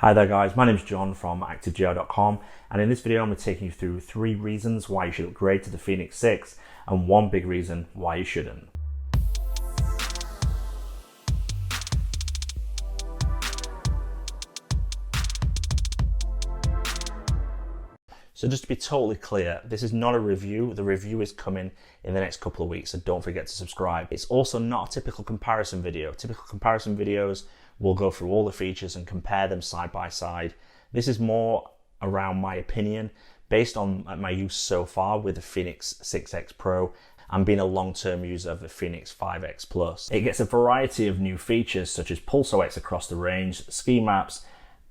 Hi there guys, my name is John from ActiveGR.com, and in this video I'm going to take you through 3 reasons why you should upgrade to the Fenix 6 and 1 big reason why you shouldn't. So just to be totally clear, this is not a review. The review is coming in the next couple of weeks, so don't forget to subscribe. It's also not a typical comparison video. Typical comparison videos will go through all the features and compare them side by side. This is more around my opinion based on my use so far with the Fenix 6X Pro and being a long-term user of the Fenix 5X Plus. It gets a variety of new features such as PulseOx across the range, ski maps,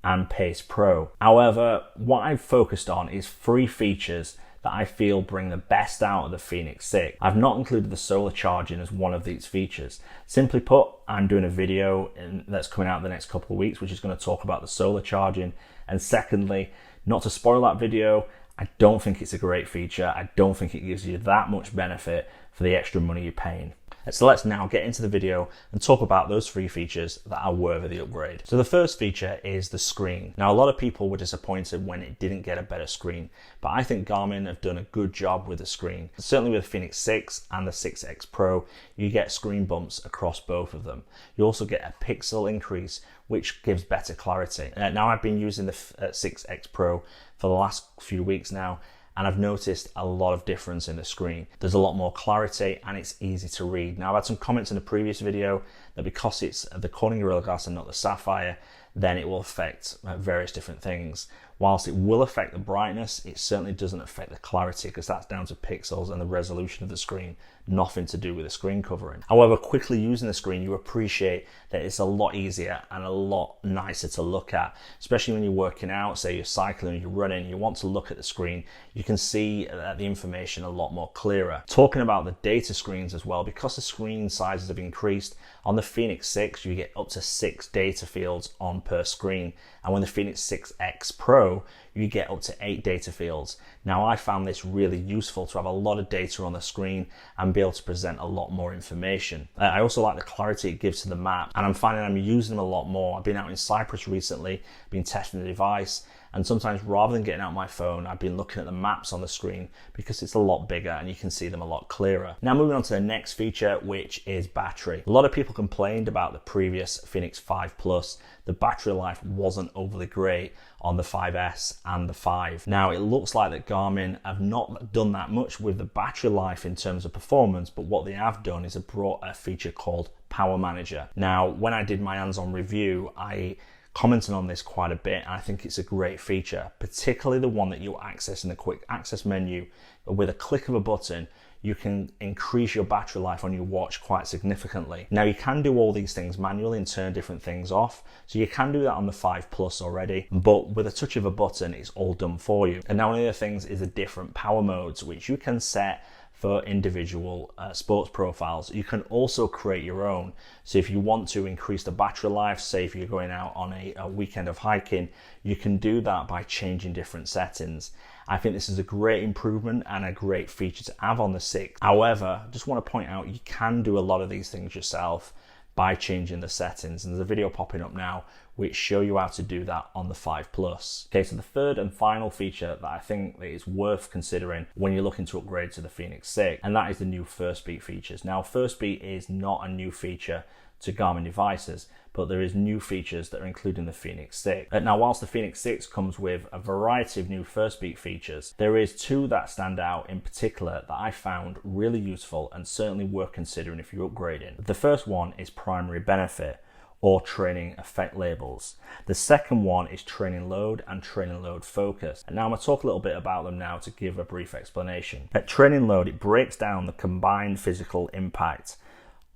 and Pace Pro. However, what I've focused on is 3 features that I feel bring the best out of the Fenix 6. I've not included the solar charging as one of these features. Simply put, I'm doing a video that's coming out in the next couple of weeks, which is going to talk about the solar charging. And secondly, not to spoil that video, I don't think it's a great feature. I don't think it gives you that much benefit for the extra money you're paying. So let's now get into the video and talk about those 3 features that are worthy of the upgrade. So the first feature is the screen. Now, a lot of people were disappointed when it didn't get a better screen, but I think Garmin have done a good job with the screen. Certainly with the Fenix 6 and the 6X Pro, you get screen bumps across both of them. You also get a pixel increase, which gives better clarity. Now, I've been using the 6X Pro for the last few weeks now, and I've noticed a lot of difference in the screen. There's a lot more clarity and it's easy to read. Now, I've had some comments in the previous video that because it's the Corning Gorilla Glass and not the Sapphire, then it will affect various different things. Whilst it will affect the brightness, it certainly doesn't affect the clarity because that's down to pixels and the resolution of the screen, nothing to do with the screen covering. However, quickly using the screen, you appreciate that it's a lot easier and a lot nicer to look at, especially when you're working out, say you're cycling, you're running, you want to look at the screen, you can see the information a lot more clearer. Talking about the data screens as well, because the screen sizes have increased, on the Fenix 6, you get up to 6 data fields on per screen. And when the Fenix 6X Pro, you get up to 8 data fields. Now, I found this really useful to have a lot of data on the screen and be able to present a lot more information. I also like the clarity it gives to the map, and I'm finding I'm using them a lot more. I've been out in Cyprus recently, been testing the device, and sometimes rather than getting out my phone, I've been looking at the maps on the screen because it's a lot bigger and you can see them a lot clearer. Now, moving on to the next feature, which is battery. A lot of people complained about the previous Fenix 5 Plus. The battery life wasn't overly great on the 5S and the 5. Now, it looks like that Garmin have not done that much with the battery life in terms of performance, but what they have done is have brought a feature called Power Manager. Now, when I did my hands-on review, I commented on this quite a bit, and I think it's a great feature, particularly the one that you access in the quick access menu. With a click of a button, you can increase your battery life on your watch quite significantly. Now, you can do all these things manually and turn different things off, so you can do that on the 5 Plus already, but with a touch of a button, it's all done for you. And now, one of the things is the different power modes, which you can set for individual sports profiles. You can also create your own. So if you want to increase the battery life, say if you're going out on a weekend of hiking, you can do that by changing different settings. I think this is a great improvement and a great feature to have on the 6. However, I just want to point out you can do a lot of these things yourself by changing the settings, and there's a video popping up now which show you how to do that on the 5 Plus. Okay, so the third and final feature that I think that is worth considering when you're looking to upgrade to the Fenix 6, and that is the new Firstbeat features. Now, Firstbeat is not a new feature to Garmin devices, but there is new features that are included in the Fenix 6. Now, whilst the Fenix 6 comes with a variety of new Firstbeat features, there is 2 that stand out in particular that I found really useful and certainly worth considering if you're upgrading. The first one is primary benefit, or training effect labels. The second one is training load and training load focus. And now I'm going to talk a little bit about them now to give a brief explanation. At training load, it breaks down the combined physical impact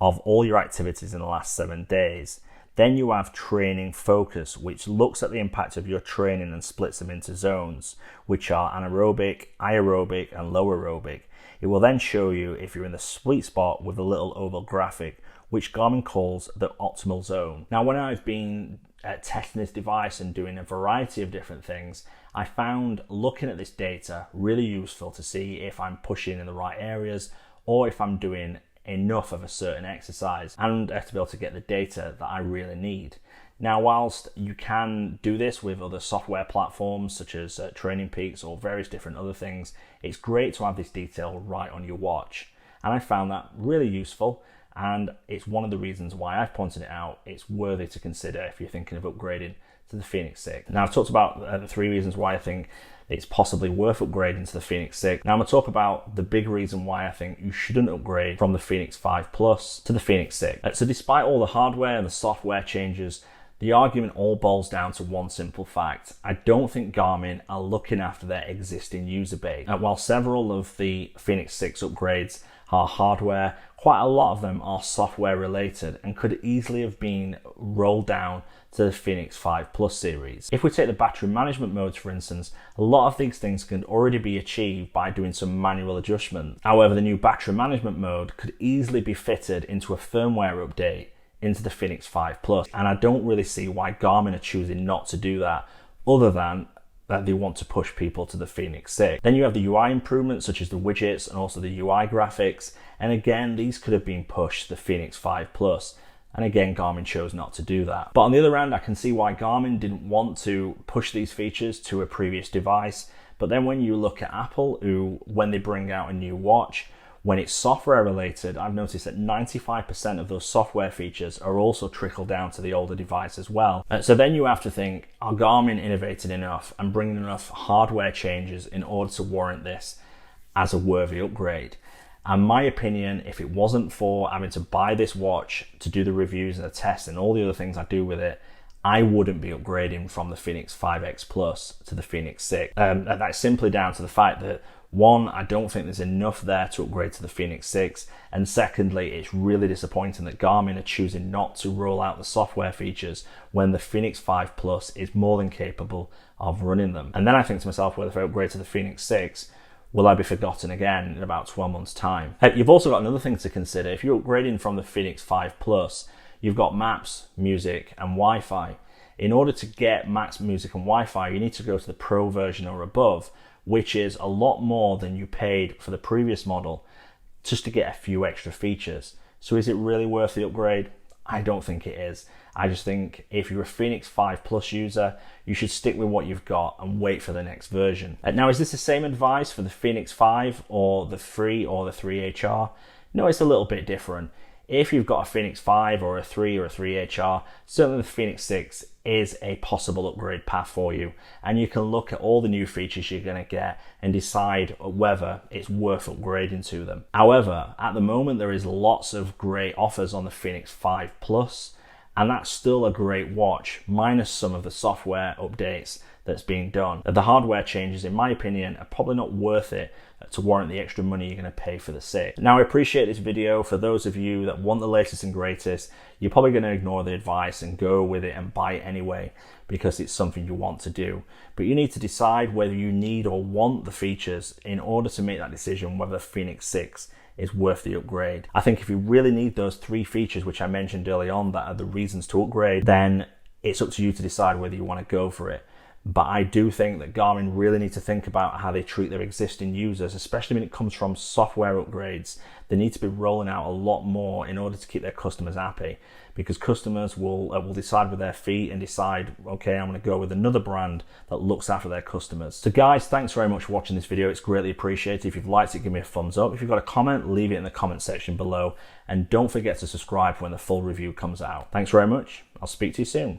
of all your activities in the last 7 days. Then you have training focus, which looks at the impact of your training and splits them into zones, which are anaerobic, aerobic, and low aerobic. It will then show you if you're in the sweet spot with a little oval graphic, which Garmin calls the optimal zone. Now, when I've been testing this device and doing a variety of different things, I found looking at this data really useful to see if I'm pushing in the right areas or if I'm doing enough of a certain exercise, and I have to be able to get the data that I really need. Now, whilst you can do this with other software platforms such as Training Peaks or various different other things, it's great to have this detail right on your watch. And I found that really useful, and it's one of the reasons why I've pointed it out. It's worthy to consider if you're thinking of upgrading to the Fenix 6. Now, I've talked about the 3 reasons why I think it's possibly worth upgrading to the Fenix 6. Now I'm going to talk about the big reason why I think you shouldn't upgrade from the Fenix 5 Plus to the Fenix 6. So despite all the hardware and the software changes, the argument all boils down to one simple fact. I don't think Garmin are looking after their existing user base. While several of the Fenix 6 upgrades are hardware, quite a lot of them are software related and could easily have been rolled down to the Fenix 5 Plus series. If we take the battery management modes, for instance, a lot of these things can already be achieved by doing some manual adjustments. However, the new battery management mode could easily be fitted into a firmware update into the Fenix 5 Plus, and I don't really see why Garmin are choosing not to do that, other than that they want to push people to the Fenix 6. Then you have the UI improvements such as the widgets and also the UI graphics, and again these could have been pushed to the Fenix 5 Plus, and again Garmin chose not to do that. But on the other hand, I can see why Garmin didn't want to push these features to a previous device. But then when you look at Apple, who when they bring out a new watch, when it's software related, I've noticed that 95% of those software features are also trickled down to the older device as well. So then you have to think, are Garmin innovating enough and bringing enough hardware changes in order to warrant this as a worthy upgrade? And my opinion, if it wasn't for having to buy this watch to do the reviews and the tests and all the other things I do with it, I wouldn't be upgrading from the Fenix 5X Plus to the Fenix 6. And that's simply down to the fact that, one, I don't think there's enough there to upgrade to the Fenix 6, and secondly, it's really disappointing that Garmin are choosing not to roll out the software features when the Fenix 5 Plus is more than capable of running them. And then I think to myself, well, if I upgrade to the Fenix 6, will I be forgotten again in about 12 months' time? You've also got another thing to consider. If you're upgrading from the Fenix 5 Plus, you've got maps, music, and Wi-Fi. In order to get maps, music, and Wi-Fi, you need to go to the Pro version or above, which is a lot more than you paid for the previous model just to get a few extra features. So is it really worth the upgrade? I don't think it is. I just think if you're a Fenix 5 Plus user, you should stick with what you've got and wait for the next version. Now, is this the same advice for the Fenix 5 or the 3 or the 3HR? No, it's a little bit different. If you've got a Fenix 5 or a 3 or a 3HR, certainly the Fenix 6 is a possible upgrade path for you. And you can look at all the new features you're going to get and decide whether it's worth upgrading to them. However, at the moment, there is lots of great offers on the Fenix 5 Plus, and that's still a great watch, minus some of the software updates that's being done. The hardware changes, in my opinion, are probably not worth it to warrant the extra money you're going to pay for the 6. Now, I appreciate this video. For those of you that want the latest and greatest, you're probably going to ignore the advice and go with it and buy it anyway because it's something you want to do. But you need to decide whether you need or want the features in order to make that decision whether the Fenix 6 is worth the upgrade. I think if you really need those 3 features which I mentioned early on that are the reasons to upgrade, then it's up to you to decide whether you want to go for it. But I do think that Garmin really need to think about how they treat their existing users, especially when it comes from software upgrades. They need to be rolling out a lot more in order to keep their customers happy, because customers will decide with their feet and decide, okay, I'm going to go with another brand that looks after their customers. So guys, thanks very much for watching this video. It's greatly appreciated. If you've liked it, give me a thumbs up. If you've got a comment, leave it in the comment section below. And don't forget to subscribe when the full review comes out. Thanks very much. I'll speak to you soon.